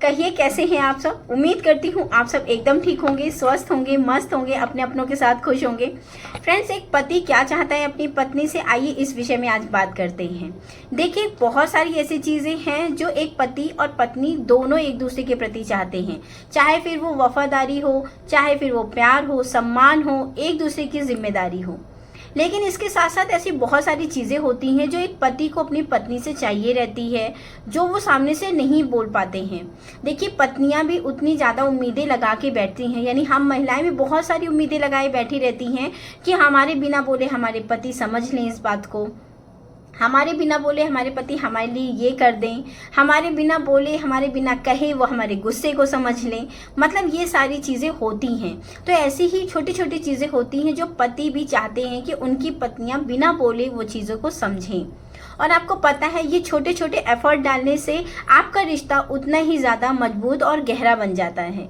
कहिए कैसे हैं आप सब। उम्मीद करती हूँ आप सब एकदम ठीक होंगे, स्वस्थ होंगे, मस्त होंगे, अपने अपनों के साथ खुश होंगे। फ्रेंड्स, एक पति क्या चाहता है अपनी पत्नी से, आइए इस विषय में आज बात करते हैं। देखिए, बहुत सारी ऐसी चीज़ें हैं जो एक पति और पत्नी दोनों एक दूसरे के प्रति चाहते हैं। चाहे फिर वो वफादारी हो, चाहे फिर वो प्यार हो, सम्मान हो, एक दूसरे की जिम्मेदारी हो। लेकिन इसके साथ साथ ऐसी बहुत सारी चीज़ें होती हैं जो एक पति को अपनी पत्नी से चाहिए रहती है, जो वो सामने से नहीं बोल पाते हैं। देखिए, पत्नियां भी उतनी ज़्यादा उम्मीदें लगा के बैठती हैं, यानी हम महिलाएं भी बहुत सारी उम्मीदें लगाए बैठी रहती हैं कि हमारे बिना बोले हमारे पति समझ लें इस बात को, हमारे बिना बोले हमारे पति हमारे लिए ये कर दें, हमारे बिना बोले हमारे बिना कहे वो हमारे गुस्से को समझ लें। मतलब ये सारी चीज़ें होती हैं। तो ऐसी ही छोटी छोटी चीज़ें होती हैं जो पति भी चाहते हैं कि उनकी पत्नियां बिना बोले वो चीज़ों को समझें। और आपको पता है, ये छोटे छोटे एफर्ट डालने से आपका रिश्ता उतना ही ज़्यादा मजबूत और गहरा बन जाता है।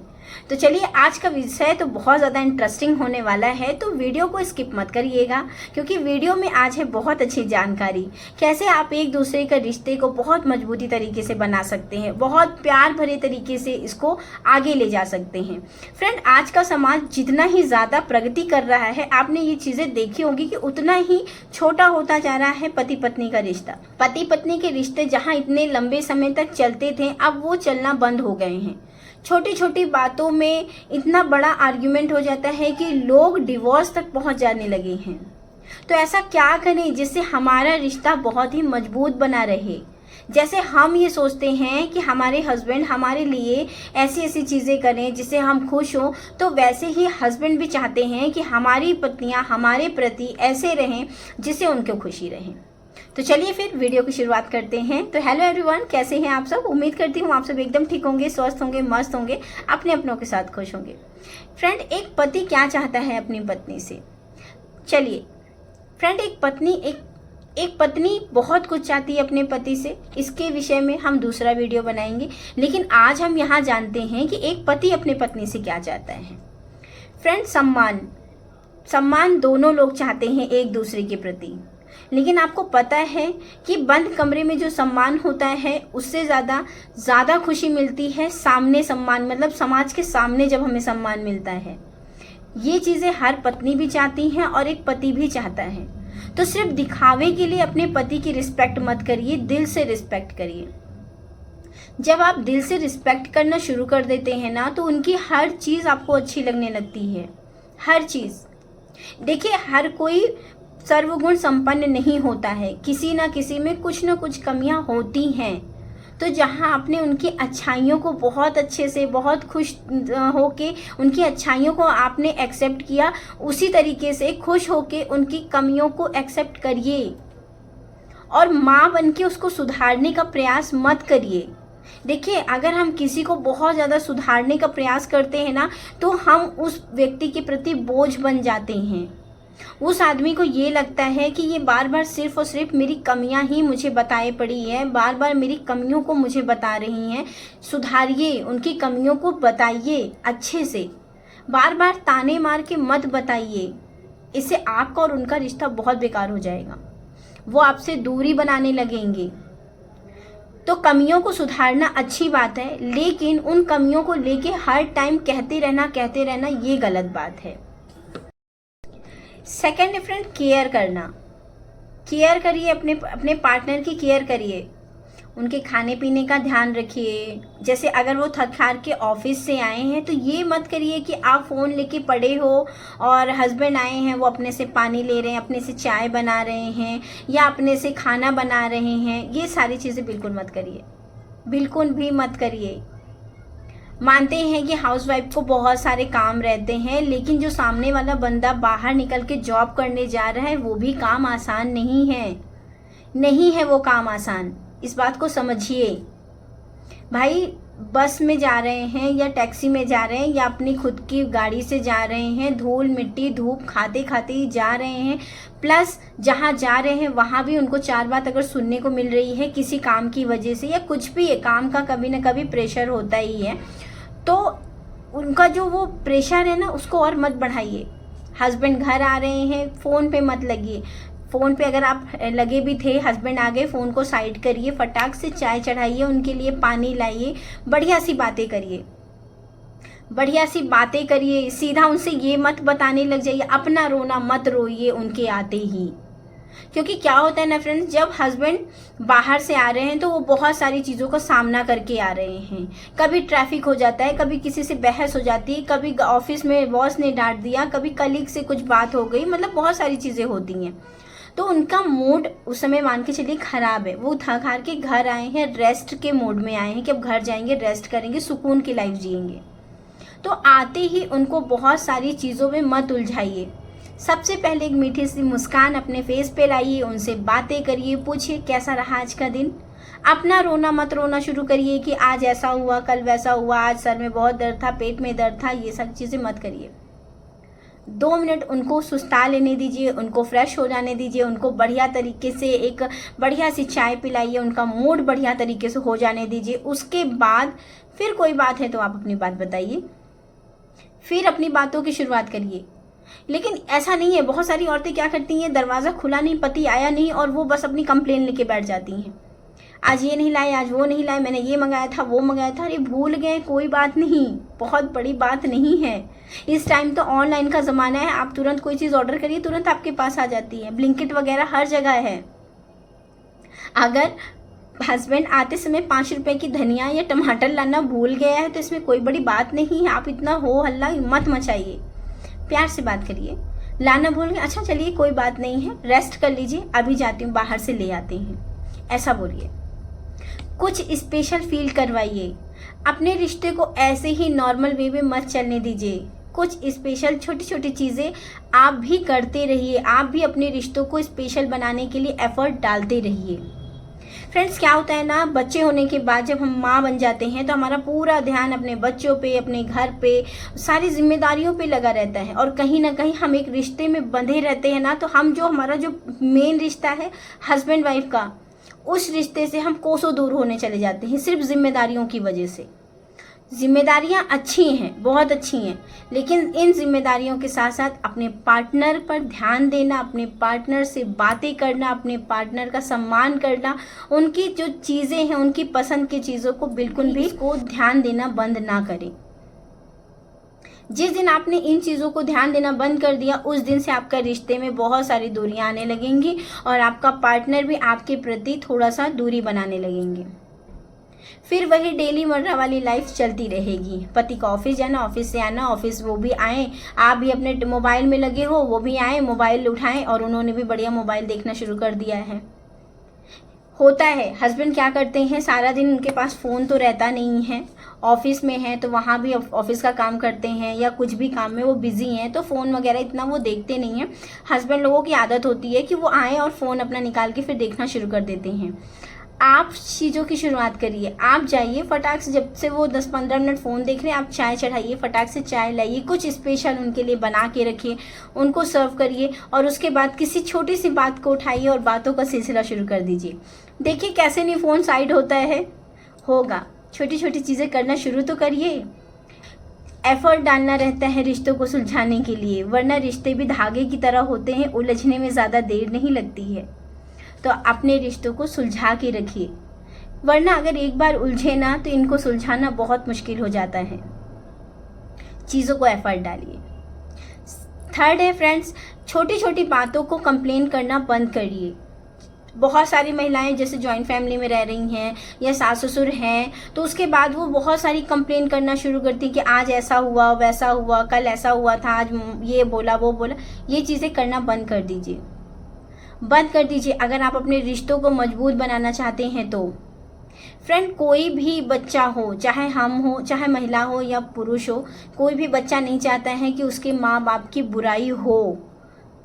तो चलिए, आज का विषय तो बहुत ज़्यादा इंटरेस्टिंग होने वाला है, तो वीडियो को स्किप मत करिएगा, क्योंकि वीडियो में आज है बहुत अच्छी जानकारी, कैसे आप एक दूसरे के रिश्ते को बहुत मजबूती तरीके से बना सकते हैं, बहुत प्यार भरे तरीके से इसको आगे ले जा सकते हैं। फ्रेंड, आज का समाज जितना ही ज़्यादा प्रगति कर रहा है, आपने ये चीज़ें देखी होंगी कि उतना ही छोटा होता जा रहा है पति पत्नी का रिश्ता। पति पत्नी के रिश्ते जहाँ इतने लंबे समय तक चलते थे, अब वो चलना बंद हो गए हैं। छोटी छोटी बातों में इतना बड़ा आर्ग्यूमेंट हो जाता है कि लोग डिवोर्स तक पहुंच जाने लगे हैं। तो ऐसा क्या करें जिससे हमारा रिश्ता बहुत ही मजबूत बना रहे। जैसे हम ये सोचते हैं कि हमारे हस्बैंड हमारे लिए ऐसी ऐसी चीज़ें करें जिससे हम खुश हों, तो वैसे ही हस्बैंड भी चाहते हैं कि हमारी पत्नियां हमारे प्रति ऐसे रहें जिससे उनको खुशी रहे। तो चलिए फिर वीडियो की शुरुआत करते हैं। तो हेलो एवरीवन, कैसे हैं आप सब। उम्मीद करती हूँ आप सब एकदम ठीक होंगे, स्वस्थ होंगे, मस्त होंगे, अपने अपनों के साथ खुश होंगे। फ्रेंड, एक पति क्या चाहता है अपनी पत्नी से। चलिए फ्रेंड, एक पत्नी बहुत कुछ चाहती है अपने पति से। इसके विषय में हम दूसरा वीडियो बनाएंगे, लेकिन आज हम यहाँ जानते हैं कि एक पति अपने पत्नी से क्या चाहता है। फ्रेंड, सम्मान दोनों लोग चाहते हैं एक दूसरे के प्रति, लेकिन आपको पता है कि बंद कमरे में जो सम्मान होता है उससे ज़्यादा खुशी मिलती है सामने सम्मान, मतलब समाज के सामने जब हमें सम्मान मिलता है। ये चीज़ें हर पत्नी भी चाहती हैं और एक पति भी चाहता है। तो सिर्फ दिखावे के लिए अपने पति की रिस्पेक्ट मत करिए, दिल से रिस्पेक्ट करिए। जब आप दिल से रिस्पेक्ट करना शुरू कर देते हैं ना, तो उनकी हर चीज़ आपको अच्छी लगने लगती है, हर चीज़। देखिए, हर कोई सर्वगुण संपन्न नहीं होता है, किसी ना किसी में कुछ ना कुछ कमियां होती हैं। तो जहां आपने उनकी अच्छाइयों को बहुत अच्छे से, बहुत खुश होके उनकी अच्छाइयों को आपने एक्सेप्ट किया, उसी तरीके से खुश होके उनकी कमियों को एक्सेप्ट करिए और माँ बन के उसको सुधारने का प्रयास मत करिए। देखिए, अगर हम किसी को बहुत ज़्यादा सुधारने का प्रयास करते हैं ना, तो हम उस व्यक्ति के प्रति बोझ बन जाते हैं। उस आदमी को ये लगता है कि ये बार बार सिर्फ और सिर्फ मेरी कमियां ही मुझे बताए पड़ी है, बार बार मेरी कमियों को मुझे बता रही हैं। सुधारिए, उनकी कमियों को बताइए अच्छे से, बार बार ताने मार के मत बताइए। इससे आपका और उनका रिश्ता बहुत बेकार हो जाएगा, वो आपसे दूरी बनाने लगेंगे। तो कमियों को सुधारना अच्छी बात है, लेकिन उन कमियों को लेके हर टाइम कहते रहना ये गलत बात है। सेकेंड फ्रेंड, केयर करना। केयर करिए, अपने पार्टनर की केयर करिए, उनके खाने पीने का ध्यान रखिए। जैसे अगर वो थक हार के ऑफिस से आए हैं, तो ये मत करिए कि आप फ़ोन लेके पड़े हो और हस्बैंड आए हैं, वो अपने से पानी ले रहे हैं, अपने से चाय बना रहे हैं या अपने से खाना बना रहे हैं। ये सारी चीज़ें बिल्कुल मत करिए, बिल्कुल भी मत करिए। मानते हैं कि हाउसवाइफ को बहुत सारे काम रहते हैं, लेकिन जो सामने वाला बंदा बाहर निकल के जॉब करने जा रहा है, वो भी काम आसान नहीं है, नहीं है वो काम आसान। इस बात को समझिए भाई। बस में जा रहे हैं या टैक्सी में जा रहे हैं या अपनी खुद की गाड़ी से जा रहे हैं, धूल मिट्टी धूप खाते खाते ही जा रहे हैं, प्लस जहाँ जा रहे हैं वहाँ भी उनको चार बात अगर सुनने को मिल रही है किसी काम की वजह से, या कुछ भी है, काम का कभी ना कभी प्रेशर होता ही है, तो उनका जो वो प्रेशर है ना, उसको और मत बढ़ाइए। हस्बैंड घर आ रहे हैं, फ़ोन पे मत लगिए। फ़ोन पे अगर आप लगे भी थे, हस्बैंड आ गए, फ़ोन को साइड करिए, फटाक से चाय चढ़ाइए, उनके लिए पानी लाइए, बढ़िया सी बातें करिए, बढ़िया सी बातें करिए। सीधा उनसे ये मत बताने लग जाइए, अपना रोना मत रोइए उनके आते ही। क्योंकि क्या होता है ना फ्रेंड्स, जब हस्बैंड बाहर से आ रहे हैं तो वो बहुत सारी चीज़ों का सामना करके आ रहे हैं। कभी ट्रैफिक हो जाता है, कभी किसी से बहस हो जाती है, कभी ऑफिस में बॉस ने डांट दिया, कभी कलीग से कुछ बात हो गई, मतलब बहुत सारी चीज़ें होती हैं। तो उनका मूड उस समय मान के चलिए ख़राब है। वो थक हार के घर आए हैं, रेस्ट के मूड में आए हैं कि अब घर जाएंगे, रेस्ट करेंगे, सुकून की लाइफ जिएंगे। तो आते ही उनको बहुत सारी चीज़ों में मत उलझाइए। सबसे पहले एक मीठी सी मुस्कान अपने फेस पे लाइए, उनसे बातें करिए, पूछिए कैसा रहा आज का दिन। अपना रोना मत रोना शुरू करिए कि आज ऐसा हुआ, कल वैसा हुआ, आज सर में बहुत दर्द था, पेट में दर्द था, ये सब चीज़ें मत करिए। 2 मिनट उनको सुस्ता लेने दीजिए, उनको फ्रेश हो जाने दीजिए, उनको बढ़िया तरीके से एक बढ़िया सी चाय पिलाइए, उनका मूड बढ़िया तरीके से हो जाने दीजिए। उसके बाद फिर कोई बात है तो आप अपनी बात बताइए, फिर अपनी बातों की शुरुआत करिए। लेकिन ऐसा नहीं है, बहुत सारी औरतें क्या करती हैं, दरवाज़ा खुला नहीं, पति आया नहीं और वो बस अपनी कंप्लेन लेके बैठ जाती हैं। आज ये नहीं लाए, आज वो नहीं लाए, मैंने ये मंगाया था, वो मंगाया था, अरे भूल गए, कोई बात नहीं, बहुत बड़ी बात नहीं है। इस टाइम तो ऑनलाइन का ज़माना है, आप तुरंत कोई चीज़ ऑर्डर करिए, तुरंत आपके पास आ जाती है। ब्लिंकिट वगैरह हर जगह है। अगर हस्बैंड आते समय 5 रुपए की धनिया या टमाटर लाना भूल गया है तो इसमें कोई बड़ी बात नहीं है। आप इतना हो हल्ला मत मचाइए, प्यार से बात करिए। लाना भूल गए, अच्छा चलिए कोई बात नहीं है, रेस्ट कर लीजिए, अभी जाती हूँ, बाहर से ले आते हैं, ऐसा बोलिए। कुछ स्पेशल फील करवाइए। अपने रिश्ते को ऐसे ही नॉर्मल वे में मत चलने दीजिए। कुछ स्पेशल छोटी छोटी चीज़ें आप भी करते रहिए, आप भी अपने रिश्तों को स्पेशल बनाने के लिए एफर्ट डालते रहिए। फ्रेंड्स क्या होता है ना, बच्चे होने के बाद जब हम माँ बन जाते हैं तो हमारा पूरा ध्यान अपने बच्चों पे, अपने घर पे, सारी जिम्मेदारियों पे लगा रहता है और कहीं ना कहीं हम एक रिश्ते में बंधे रहते हैं ना, तो हम जो हमारा जो मेन रिश्ता है हस्बैंड वाइफ का, उस रिश्ते से हम कोसों दूर होने चले जाते हैं सिर्फ जिम्मेदारियों की वजह से। जिम्मेदारियां अच्छी हैं, बहुत अच्छी हैं, लेकिन इन जिम्मेदारियों के साथ साथ अपने पार्टनर पर ध्यान देना, अपने पार्टनर से बातें करना, अपने पार्टनर का सम्मान करना, उनकी जो चीज़ें हैं, उनकी पसंद की चीज़ों को बिल्कुल भी को ध्यान देना बंद ना करें। जिस दिन आपने इन चीज़ों को ध्यान देना बंद कर दिया, उस दिन से आपका रिश्ते में बहुत सारी दूरियां आने लगेंगी और आपका पार्टनर भी आपके प्रति थोड़ा सा दूरी बनाने लगेंगे। फिर वही डेली मर्रा वाली लाइफ चलती रहेगी। पति को ऑफिस जाना, ऑफिस से आना, ऑफिस वो भी आए, आप भी अपने मोबाइल में लगे हो, वो भी आए, मोबाइल उठाएं और उन्होंने भी बढ़िया मोबाइल देखना शुरू कर दिया है। होता है हस्बैंड क्या करते हैं, सारा दिन उनके पास फ़ोन तो रहता नहीं है, ऑफिस में है तो वहाँ भी ऑफिस का काम करते हैं या कुछ भी काम में वो बिज़ी हैं, तो फ़ोन वगैरह इतना वो देखते नहीं हैं। हस्बैंड लोगों की आदत होती है कि वो आएँ और फ़ोन अपना निकाल के फिर देखना शुरू कर देते हैं। आप चीज़ों की शुरुआत करिए, आप जाइए फटाक से, जब से वो 10-15 मिनट फ़ोन देख रहे हैं, आप चाय चढ़ाइए, फटाक से चाय लाइए, कुछ स्पेशल उनके लिए बना के रखिए, उनको सर्व करिए और उसके बाद किसी छोटी सी बात को उठाइए और बातों का सिलसिला शुरू कर दीजिए। देखिए कैसे नहीं फ़ोन साइड होता है, होगा। छोटी छोटी चीज़ें करना शुरू तो करिए। एफर्ट डालना रहता है रिश्तों को सुलझाने के लिए, वरना रिश्ते भी धागे की तरह होते हैं, उलझने में ज़्यादा देर नहीं लगती है। तो अपने रिश्तों को सुलझा के रखिए, वरना अगर एक बार उलझे ना तो इनको सुलझाना बहुत मुश्किल हो जाता है। चीज़ों को एफर्ट डालिए। थर्ड है फ्रेंड्स, छोटी छोटी बातों को कंप्लेन करना बंद करिए। बहुत सारी महिलाएं जैसे जॉइंट फैमिली में रह रही हैं या सास ससुर हैं, तो उसके बाद वो बहुत सारी कंप्लेन करना शुरू करती हैं कि आज ऐसा हुआ, वैसा हुआ, कल ऐसा हुआ था, आज ये बोला, वो बोला। ये चीज़ें करना बंद कर दीजिए, बंद कर दीजिए अगर आप अपने रिश्तों को मजबूत बनाना चाहते हैं तो। फ्रेंड कोई भी बच्चा हो, चाहे हम हो, चाहे महिला हो या पुरुष हो, कोई भी बच्चा नहीं चाहता है कि उसके माँ बाप की बुराई हो,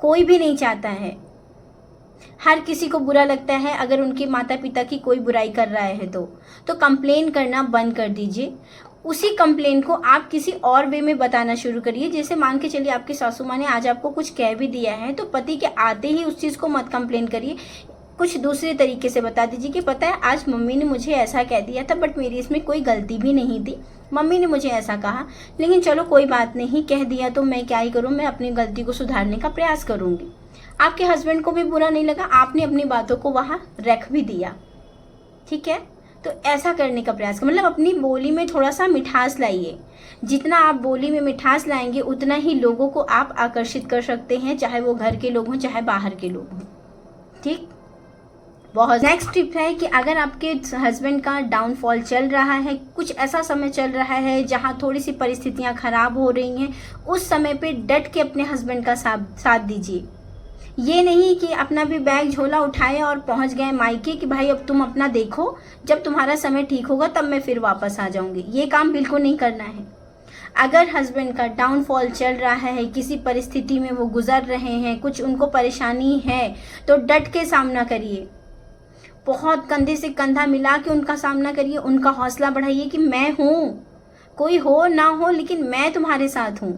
कोई भी नहीं चाहता है। हर किसी को बुरा लगता है अगर उनके माता पिता की कोई बुराई कर रहा है तो कंप्लेन करना बंद कर दीजिए। उसी कंप्लेन को आप किसी और वे में बताना शुरू करिए। जैसे मान के चलिए आपकी सासू माँ ने आज आपको कुछ कह भी दिया है, तो पति के आते ही उस चीज़ को मत कंप्लेन करिए, कुछ दूसरे तरीके से बता दीजिए कि पता है आज मम्मी ने मुझे ऐसा कह दिया था, बट मेरी इसमें कोई गलती भी नहीं थी, मम्मी ने मुझे ऐसा कहा, लेकिन चलो कोई बात नहीं, कह दिया तो मैं क्या ही करूँ, मैं अपनी गलती को सुधारने का प्रयास करूँगी। आपके हस्बैंड को भी बुरा नहीं लगा, आपने अपनी बातों को वहाँ रख भी दिया, ठीक है। तो ऐसा करने का प्रयास करें, मतलब अपनी बोली में थोड़ा सा मिठास लाइए। जितना आप बोली में मिठास लाएंगे उतना ही लोगों को आप आकर्षित कर सकते हैं, चाहे वो घर के लोग हों चाहे बाहर के लोग हों, ठीक। बहुत नेक्स्ट टिप है कि अगर आपके हस्बैंड का डाउनफॉल चल रहा है, कुछ ऐसा समय चल रहा है जहां थोड़ी सी परिस्थितियां खराब हो रही हैं, उस समय पे डट के अपने हस्बैंड का साथ दीजिए। ये नहीं कि अपना भी बैग झोला उठाए और पहुंच गए मायके कि भाई अब तुम अपना देखो, जब तुम्हारा समय ठीक होगा तब मैं फिर वापस आ जाऊंगी। ये काम बिल्कुल नहीं करना है। अगर हस्बैंड का डाउनफॉल चल रहा है, किसी परिस्थिति में वो गुजर रहे हैं, कुछ उनको परेशानी है, तो डट के सामना करिए। बहुत कंधे से कंधा मिला के उनका सामना करिए, उनका हौसला बढ़ाइए कि मैं हूँ, कोई हो ना हो लेकिन मैं तुम्हारे साथ हूँ।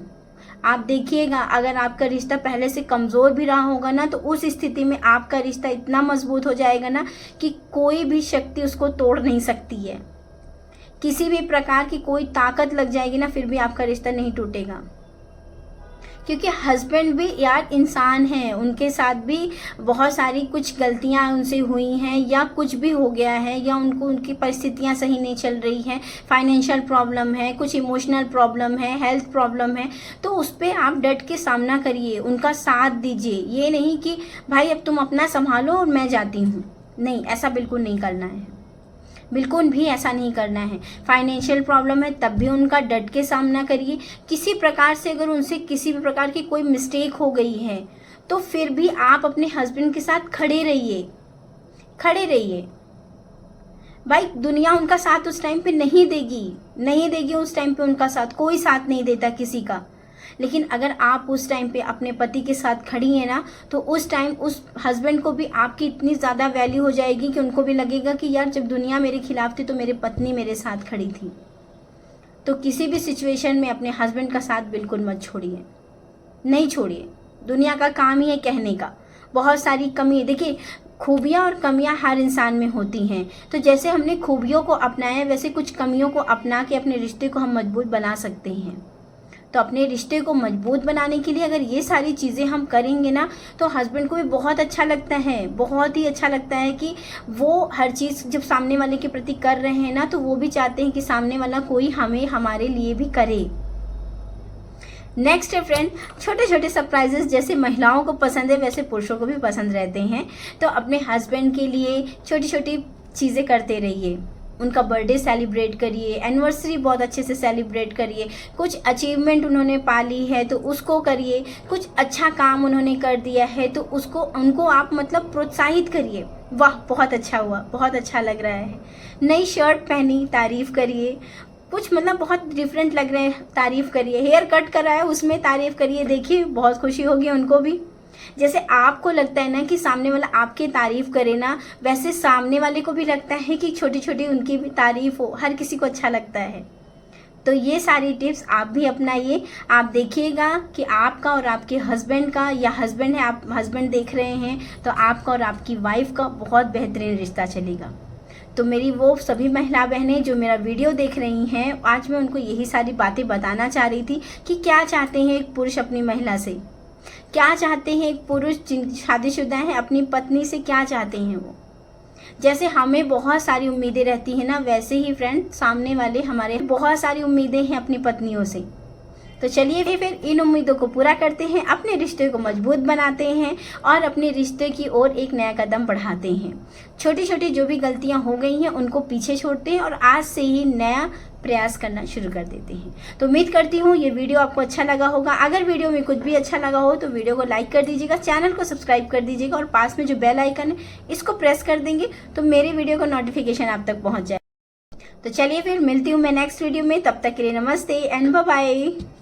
आप देखिएगा, अगर आपका रिश्ता पहले से कमज़ोर भी रहा होगा ना, तो उस स्थिति में आपका रिश्ता इतना मजबूत हो जाएगा ना कि कोई भी शक्ति उसको तोड़ नहीं सकती है। किसी भी प्रकार की कोई ताकत लग जाएगी ना, फिर भी आपका रिश्ता नहीं टूटेगा। क्योंकि हस्बैंड भी यार इंसान हैं, उनके साथ भी बहुत सारी कुछ गलतियां उनसे हुई हैं, या कुछ भी हो गया है, या उनकी परिस्थितियां सही नहीं चल रही हैं, फाइनेंशियल प्रॉब्लम है, कुछ इमोशनल प्रॉब्लम है, हेल्थ प्रॉब्लम है, तो उस पर आप डट के सामना करिए, उनका साथ दीजिए। ये नहीं कि भाई अब तुम अपना संभालो और मैं जाती हूँ, नहीं, ऐसा बिल्कुल नहीं करना है, बिल्कुल भी ऐसा नहीं करना है। फाइनेंशियल प्रॉब्लम है तब भी उनका डट के सामना करिए। किसी प्रकार से अगर उनसे किसी भी प्रकार की कोई मिस्टेक हो गई है तो फिर भी आप अपने हस्बैंड के साथ खड़े रहिए, खड़े रहिए। भाई दुनिया उनका साथ उस टाइम पे नहीं देगी, उस टाइम पे उनका साथ कोई साथ नहीं देता किसी का। लेकिन अगर आप उस टाइम पे अपने पति के साथ खड़ी हैं ना, तो उस टाइम उस हस्बैंड को भी आपकी इतनी ज़्यादा वैल्यू हो जाएगी कि उनको भी लगेगा कि यार जब दुनिया मेरे खिलाफ थी तो मेरी पत्नी मेरे साथ खड़ी थी। तो किसी भी सिचुएशन में अपने हस्बैंड का साथ बिल्कुल मत छोड़िए, नहीं छोड़िए। दुनिया का काम ही है कहने का। बहुत सारी कमी, देखिए खूबियाँ और कमियाँ हर इंसान में होती हैं, तो जैसे हमने खूबियों को अपनाया वैसे कुछ कमियों को अपना के अपने रिश्ते को हम मजबूत बना सकते हैं। तो अपने रिश्ते को मजबूत बनाने के लिए अगर ये सारी चीज़ें हम करेंगे ना, तो हस्बैंड को भी बहुत अच्छा लगता है, बहुत ही अच्छा लगता है कि वो हर चीज़ जब सामने वाले के प्रति कर रहे हैं ना, तो वो भी चाहते हैं कि सामने वाला कोई हमारे लिए भी करे। नेक्स्ट है फ्रेंड, छोटे छोटे सरप्राइजेस जैसे महिलाओं को पसंद है वैसे पुरुषों को भी पसंद रहते हैं। तो अपने हस्बैंड के लिए छोटी छोटी चीज़ें करते रहिए। उनका बर्थडे सेलिब्रेट करिए, एनिवर्सरी बहुत अच्छे से सेलिब्रेट करिए। कुछ अचीवमेंट उन्होंने पा ली है तो उसको करिए। कुछ अच्छा काम उन्होंने कर दिया है तो उनको आप मतलब प्रोत्साहित करिए, वाह बहुत अच्छा हुआ, बहुत अच्छा लग रहा है। नई शर्ट पहनी, तारीफ करिए। कुछ मतलब बहुत डिफरेंट लग रहे हैं, तारीफ करिए। हेयर कट कराया, उसमें तारीफ करिए, देखिए बहुत खुशी होगी उनको भी। जैसे आपको लगता है ना कि सामने वाला आपकी तारीफ करे ना, वैसे सामने वाले को भी लगता है कि छोटी छोटी उनकी भी तारीफ हो, हर किसी को अच्छा लगता है। तो ये सारी टिप्स आप भी अपनाइए। आप देखिएगा कि आपका और आपके हस्बैंड का, या हस्बैंड है आप हस्बैंड देख रहे हैं, तो आपका और आपकी वाइफ का बहुत बेहतरीन रिश्ता चलेगा। तो मेरी वो सभी महिला बहनें जो मेरा वीडियो देख रही हैं, आज मैं उनको यही सारी बातें बताना चाह रही थी कि क्या चाहते हैं एक पुरुष अपनी महिला से, क्या चाहते हैं एक पुरुष शादीशुदा है अपनी पत्नी से, क्या चाहते हैं वो। जैसे हमें बहुत सारी उम्मीदें रहती हैं ना, वैसे ही फ्रेंड सामने वाले हमारे बहुत सारी उम्मीदें हैं अपनी पत्नियों से। तो चलिए फिर इन उम्मीदों को पूरा करते हैं, अपने रिश्ते को मजबूत बनाते हैं और अपने रिश्ते की ओर एक नया कदम बढ़ाते हैं। छोटी छोटी जो भी गलतियां हो गई हैं उनको पीछे छोड़ते हैं और आज से ही नया प्रयास करना शुरू कर देते हैं। तो उम्मीद करती हूँ ये वीडियो आपको अच्छा लगा होगा। अगर वीडियो में कुछ भी अच्छा लगा हो तो वीडियो को लाइक कर दीजिएगा, चैनल को सब्सक्राइब कर दीजिएगा और पास में जो बेल आइकन है इसको प्रेस कर देंगे तो मेरे वीडियो का नोटिफिकेशन आप तक पहुँच जाए। तो चलिए फिर मिलती हूँ मैं नेक्स्ट वीडियो में, तब तक के लिए नमस्ते एंड बाय बाय।